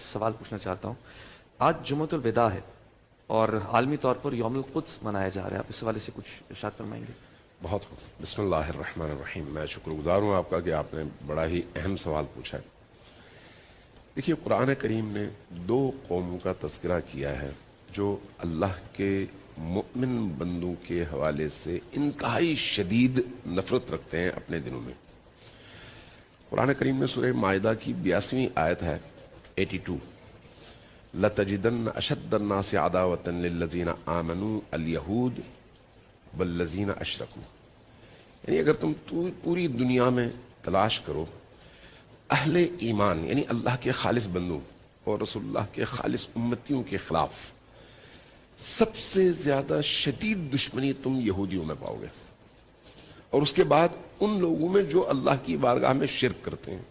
سوال پوچھنا چاہتا ہوں. آج جمعۃ الوداع ہے اور عالمی طور پر یوم القدس منایا جا رہا ہے. آپ اس حوالے سے کچھ ارشاد فرمائیں گے؟ بہت خوب. بسم اللہ الرحمن الرحیم. میں شکر گزار ہوں آپ کا کہ آپ نے بڑا ہی اہم سوال پوچھا ہے. دیکھیے، قرآن کریم نے دو قوموں کا تذکرہ کیا ہے جو اللہ کے مؤمن بندوں کے حوالے سے انتہائی شدید نفرت رکھتے ہیں اپنے دلوں میں. قرآن کریم میں سورہ مائدہ کی 82ویں آیت ہے 82. لَتَجِدَنَّ أَشَدَّ النَّاسِ عَدَاوَةً لِلَّذِينَ آمَنُوا الْيَهُودَ وَالَّذِينَ أَشْرَكُوا. یعنی اگر تم پوری دنیا میں تلاش کرو، اہل ایمان یعنی اللہ کے خالص بندوں اور رسول اللہ کے خالص امتیوں کے خلاف سب سے زیادہ شدید دشمنی تم یہودیوں میں پاؤ گے، اور اس کے بعد ان لوگوں میں جو اللہ کی بارگاہ میں شرک کرتے ہیں.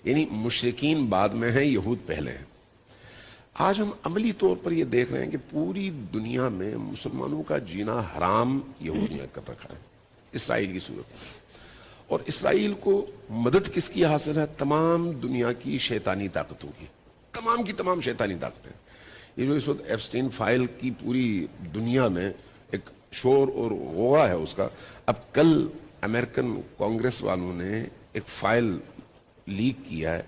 یعنی مشرکین بعد میں ہیں، یہود پہلے ہیں. آج ہم عملی طور پر یہ دیکھ رہے ہیں کہ پوری دنیا میں مسلمانوں کا جینا حرام یہود نے کر رکھا ہے اسرائیل کی صورت میں. اور اسرائیل کو مدد کس کی حاصل ہے؟ تمام دنیا کی شیطانی طاقتوں کی، تمام کی تمام شیطانی طاقتیں. یہ جو اس وقت ایپسٹین فائل کی پوری دنیا میں ایک شور اور غوغا ہے اس کا، اب کل امریکن کانگریس والوں نے ایک فائل لیک کیا ہے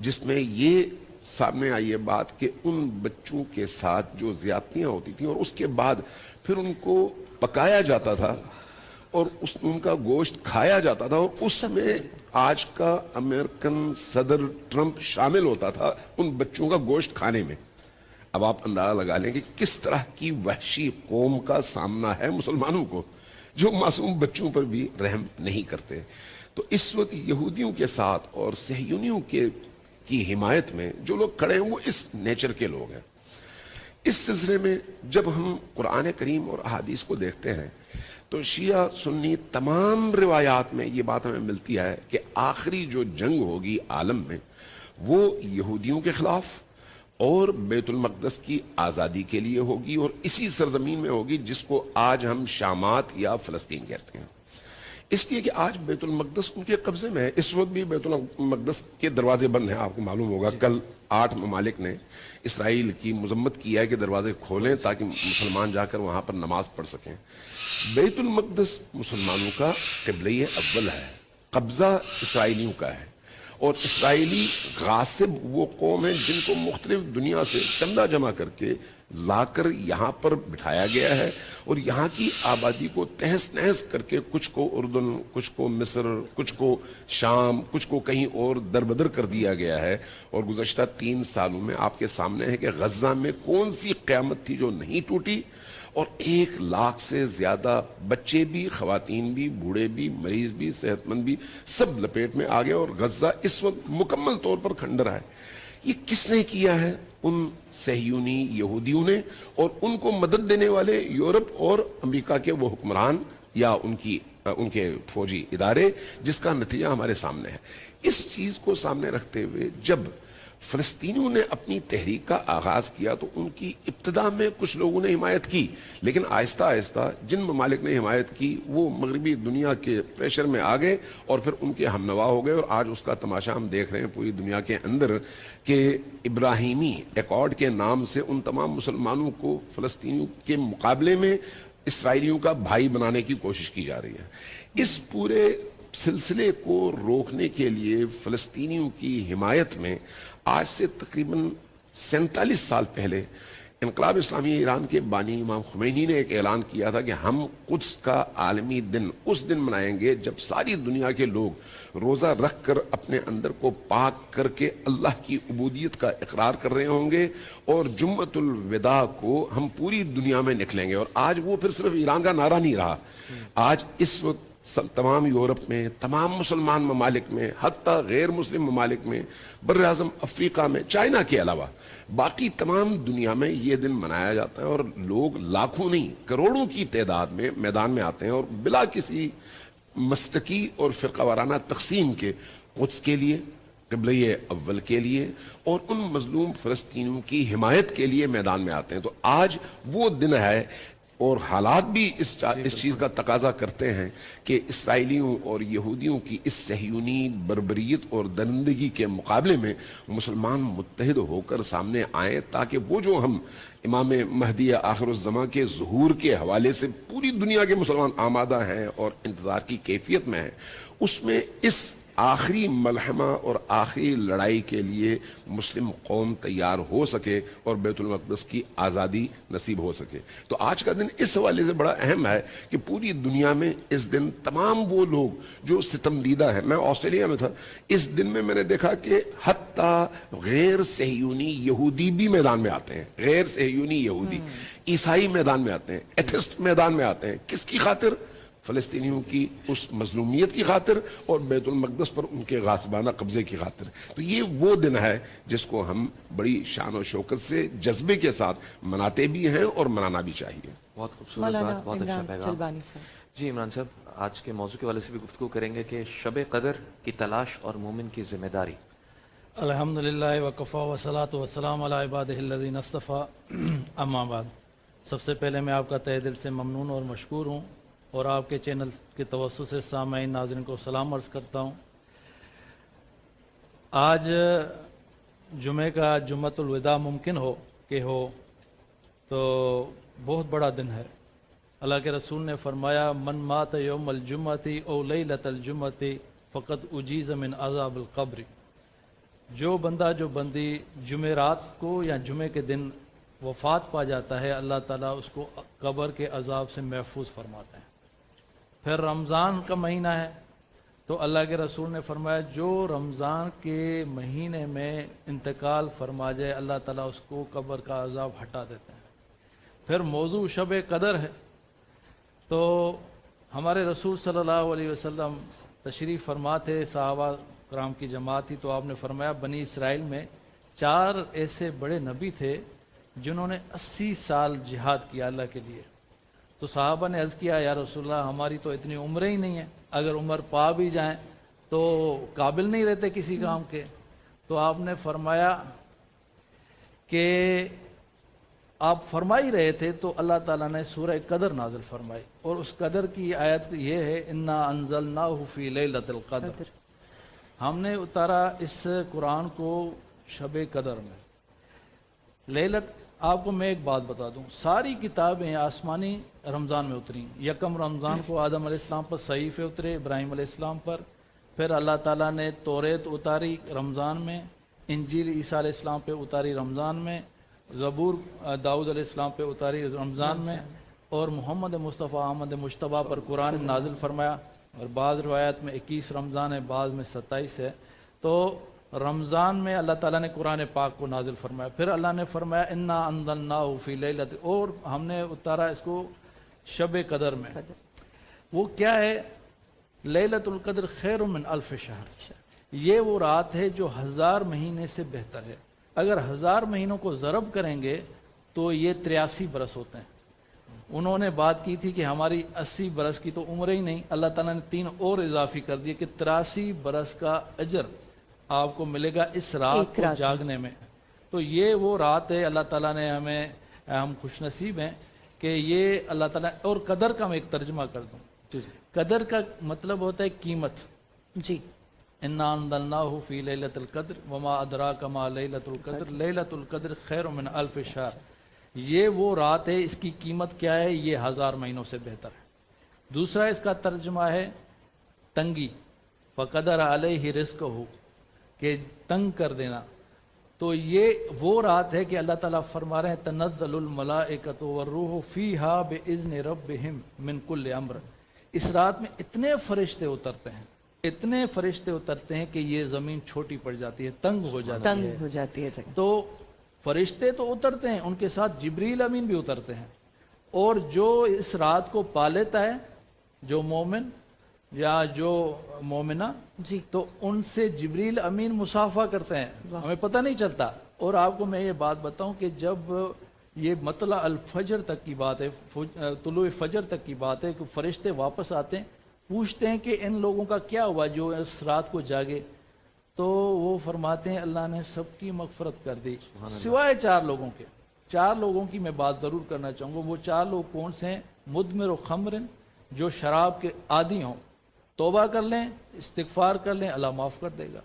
جس میں یہ سامنے آئی ہے بات کہ ان بچوں کے ساتھ جو زیادتیاں ہوتی تھیں اور اس کے بعد پھر ان کو پکایا جاتا تھا اور ان کا گوشت کھایا جاتا تھا، اور اس میں آج کا امریکن صدر ٹرمپ شامل ہوتا تھا ان بچوں کا گوشت کھانے میں. اب آپ اندازہ لگا لیں کہ کس طرح کی وحشی قوم کا سامنا ہے مسلمانوں کو جو معصوم بچوں پر بھی رحم نہیں کرتے. تو اس وقت یہودیوں کے ساتھ اور صہیونیوں کی حمایت میں جو لوگ کھڑے ہیں وہ اس نیچر کے لوگ ہیں. اس سلسلے میں جب ہم قرآن کریم اور احادیث کو دیکھتے ہیں تو شیعہ سنی تمام روایات میں یہ بات ہمیں ملتی ہے کہ آخری جو جنگ ہوگی عالم میں وہ یہودیوں کے خلاف اور بیت المقدس کی آزادی کے لیے ہوگی، اور اسی سرزمین میں ہوگی جس کو آج ہم شامات یا فلسطین کہتے ہیں. اس لیے کہ آج بیت المقدس ان کے قبضے میں ہے. اس وقت بھی بیت المقدس کے دروازے بند ہیں. آپ کو معلوم ہوگا کل 8 ممالک نے اسرائیل کی مذمت کی ہے کہ دروازے کھولیں تاکہ مسلمان جا کر وہاں پر نماز پڑھ سکیں. بیت المقدس مسلمانوں کا قبلہ اول ہے، قبضہ اسرائیلیوں کا ہے، اور اسرائیلی غاصب وہ قوم ہیں جن کو مختلف دنیا سے چندہ جمع کر کے لا کر یہاں پر بٹھایا گیا ہے، اور یہاں کی آبادی کو تہس نہس کر کے کچھ کو اردن، کچھ کو مصر، کچھ کو شام، کچھ کو کہیں اور دربدر کر دیا گیا ہے. اور گزشتہ 3 سالوں میں آپ کے سامنے ہے کہ غزہ میں کون سی قیامت تھی جو نہیں ٹوٹی، اور 1 لاکھ سے زیادہ بچے بھی، خواتین بھی، بوڑھے بھی، مریض بھی، صحت مند بھی، سب لپیٹ میں آ گئے، اور غزہ اس وقت مکمل طور پر کھنڈر ہے. یہ کس نے کیا ہے؟ ان صہیونی یہودیوں نے، اور ان کو مدد دینے والے یورپ اور امریکہ کے وہ حکمران یا ان کے فوجی ادارے، جس کا نتیجہ ہمارے سامنے ہے. اس چیز کو سامنے رکھتے ہوئے جب فلسطینیوں نے اپنی تحریک کا آغاز کیا تو ان کی ابتدا میں کچھ لوگوں نے حمایت کی، لیکن آہستہ آہستہ جن ممالک نے حمایت کی وہ مغربی دنیا کے پریشر میں آ گئے اور پھر ان کے ہم نوا ہو گئے. اور آج اس کا تماشا ہم دیکھ رہے ہیں پوری دنیا کے اندر کہ ابراہیمی ایکارڈ کے نام سے ان تمام مسلمانوں کو فلسطینیوں کے مقابلے میں اسرائیلیوں کا بھائی بنانے کی کوشش کی جا رہی ہے. اس پورے سلسلے کو روکنے کے لیے فلسطینیوں کی حمایت میں آج سے تقریباً 47 سال پہلے انقلاب اسلامی ایران کے بانی امام خمینی نے ایک اعلان کیا تھا کہ ہم قدس کا عالمی دن اس دن منائیں گے جب ساری دنیا کے لوگ روزہ رکھ کر اپنے اندر کو پاک کر کے اللہ کی عبودیت کا اقرار کر رہے ہوں گے، اور جمعۃ الوداع کو ہم پوری دنیا میں نکلیں گے. اور آج وہ پھر صرف ایران کا نعرہ نہیں رہا، آج اس وقت تمام یورپ میں، تمام مسلمان ممالک میں، حتیٰ غیر مسلم ممالک میں، بر اعظم افریقہ میں، چائنا کے علاوہ باقی تمام دنیا میں یہ دن منایا جاتا ہے، اور لوگ لاکھوں نہیں کروڑوں کی تعداد میں میدان میں آتے ہیں اور بلا کسی مسلکی اور فرقہ وارانہ تقسیم کے قدس کے لیے، قبلہ اول کے لیے اور ان مظلوم فلسطینیوں کی حمایت کے لیے میدان میں آتے ہیں. تو آج وہ دن ہے اور حالات بھی اس چیز کا تقاضا کرتے ہیں کہ اسرائیلیوں اور یہودیوں کی اس صہیونی بربریت اور درندگی کے مقابلے میں مسلمان متحد ہو کر سامنے آئیں، تاکہ وہ جو ہم امام مہدی آخر الزماں کے ظہور کے حوالے سے پوری دنیا کے مسلمان آمادہ ہیں اور انتظار کی کیفیت میں ہیں، اس میں اس آخری ملحمہ اور آخری لڑائی کے لیے مسلم قوم تیار ہو سکے اور بیت المقدس کی آزادی نصیب ہو سکے۔ تو آج کا دن اس حوالے سے بڑا اہم ہے کہ پوری دنیا میں اس دن تمام وہ لوگ جو ستم دیدہ ہیں، میں آسٹریلیا میں تھا، اس دن میں میں نے دیکھا کہ حتیٰ غیر صہیونی یہودی بھی میدان میں آتے ہیں، غیر صہیونی یہودی، عیسائی میدان میں آتے ہیں، ایتھسٹ میدان میں آتے ہیں، کس کی خاطر؟ فلسطینیوں کی اس مظلومیت کی خاطر اور بیت المقدس پر ان کے غاصبانہ قبضے کی خاطر۔ تو یہ وہ دن ہے جس کو ہم بڑی شان و شوکت سے جذبے کے ساتھ مناتے بھی ہیں اور منانا بھی چاہیے۔ بہت خوبصورت بات، بہت اچھا پیغام۔ جی عمران صاحب، آج کے موضوع کے والے سے بھی گفتگو کریں گے کہ شب قدر کی تلاش اور مومن کی ذمہ داری۔ الحمدللہ وکفا والصلاۃ والسلام علی عبادہ الذین اصطفیٰ، اما بعد۔ سب سے پہلے میں آپ کا تہہ دل سے ممنون اور مشکور ہوں، اور آپ کے چینل کے توسط سے سامعین ناظرین کو سلام عرض کرتا ہوں۔ آج جمعہ کا جمعۃ الوداع ممکن ہو تو بہت بڑا دن ہے۔ اللہ کے رسول نے فرمایا، من مات یوم الجمعۃ او لیلۃ الجمعۃ فقط اجیز من عذاب القبر۔ جو بندی جمعرات کو یا جمعے کے دن وفات پا جاتا ہے، اللہ تعالیٰ اس کو قبر کے عذاب سے محفوظ فرماتے ہیں۔ پھر رمضان کا مہینہ ہے تو اللہ کے رسول نے فرمایا، جو رمضان کے مہینے میں انتقال فرما جائے، اللہ تعالیٰ اس کو قبر کا عذاب ہٹا دیتے ہیں۔ پھر موضوع شب قدر ہے تو ہمارے رسول صلی اللہ علیہ وسلم تشریف فرما تھے، صحابہ کرام کی جماعت تھی، تو آپ نے فرمایا بنی اسرائیل میں 4 ایسے بڑے نبی تھے جنہوں نے 80 سال جہاد کیا اللہ کے لیے۔ تو صحابہ نے عرض کیا، یا رسول اللہ ہماری تو اتنی عمریں ہی نہیں ہیں، اگر عمر پا بھی جائیں تو قابل نہیں رہتے کسی کام کے۔ تو آپ نے فرمایا کہ آپ فرما ہی رہے تھے تو اللہ تعالیٰ نے سورہ قدر نازل فرمائی، اور اس قدر کی آیت یہ ہے، انا انزلناہ فی لیلۃ القدر۔ ہم نے اتارا اس قرآن کو شب قدر میں۔ لیلت، آپ کو میں ایک بات بتا دوں، ساری کتابیں آسمانی رمضان میں اتری۔ یکم رمضان کو آدم علیہ السلام پر صحیفے اترے، ابراہیم علیہ السلام پر۔ پھر اللہ تعالیٰ نے توریت اتاری رمضان میں، انجیل عیسیٰ علیہ السلام پہ اتاری رمضان میں، زبور داؤد علیہ السلام پہ اتاری رمضان میں، اور محمد مصطفیٰ احمد مجتبیٰ پر قرآن نازل فرمایا۔ اور بعض روایت میں 21 رمضان ہے، بعض میں 27 ہے۔ تو رمضان میں اللہ تعالیٰ نے قرآن پاک کو نازل فرمایا۔ پھر اللہ نے فرمایا انا انزلناہ فی لیلۃ، اور ہم نے اتارا اس کو شب قدر میں۔ وہ کیا ہے؟ لیلۃ القدر خیر من الف شہر، یہ وہ رات ہے جو 1000 مہینے سے بہتر ہے۔ اگر 1000 مہینوں کو ضرب کریں گے تو یہ 83 برس ہوتے ہیں۔ انہوں نے بات کی تھی کہ ہماری 80 برس کی تو عمر ہی نہیں، اللہ تعالیٰ نے 3 اور اضافی کر دیے کہ 83 برس کا اجر آپ کو ملے گا اس رات کو جاگنے میں۔ تو یہ وہ رات ہے، اللہ تعالیٰ نے ہم خوش نصیب ہیں کہ یہ اللہ تعالیٰ۔ اور قدر کا میں ایک ترجمہ کر دوں، قدر کا مطلب ہوتا ہے قیمت۔ جی، انا انزلناہ فی لیلۃ القدر وما ادراک ما لیلۃ القدر لیلۃ القدر خیر من الف شہر۔ یہ وہ رات ہے، اس کی قیمت کیا ہے؟ یہ 1000 مہینوں سے بہتر ہے۔ دوسرا اس کا ترجمہ ہے تنگی، فقدر علیہ رزقہ، کہ تنگ کر دینا۔ تو یہ وہ رات ہے کہ اللہ تعالیٰ فرما رہے ہیں تنزل الملائکۃ والروح فیہا باذن ربہم من کل امر۔ اس رات میں اتنے فرشتے اترتے ہیں، اتنے فرشتے اترتے ہیں کہ یہ زمین چھوٹی پڑ جاتی ہے، تنگ ہو جاتی ہے، تنگ ہو جاتی ہے جگہ۔ تو فرشتے تو اترتے ہیں، ان کے ساتھ جبریل امین بھی اترتے ہیں۔ اور جو اس رات کو پا لیتا ہے، جو مومن یا جو مومنہ، جی، تو ان سے جبریل امین مصافحہ کرتے ہیں، ہمیں پتہ نہیں چلتا۔ اور آپ کو میں یہ بات بتاؤں کہ جب یہ مطلع الفجر تک کی بات ہے، طلوع فجر تک کی بات ہے، کہ فرشتے واپس آتے ہیں، پوچھتے ہیں کہ ان لوگوں کا کیا ہوا جو اس رات کو جاگے؟ تو وہ فرماتے ہیں اللہ نے سب کی مغفرت کر دی سوائے 4 لوگوں کے۔ 4 لوگوں کی میں بات ضرور کرنا چاہوں گا. وہ 4 لوگ کون سے ہیں؟ مدمر و خمرن، جو شراب کے عادی ہوں، توبہ کر لیں، استغفار کر لیں، اللہ معاف کر دے گا.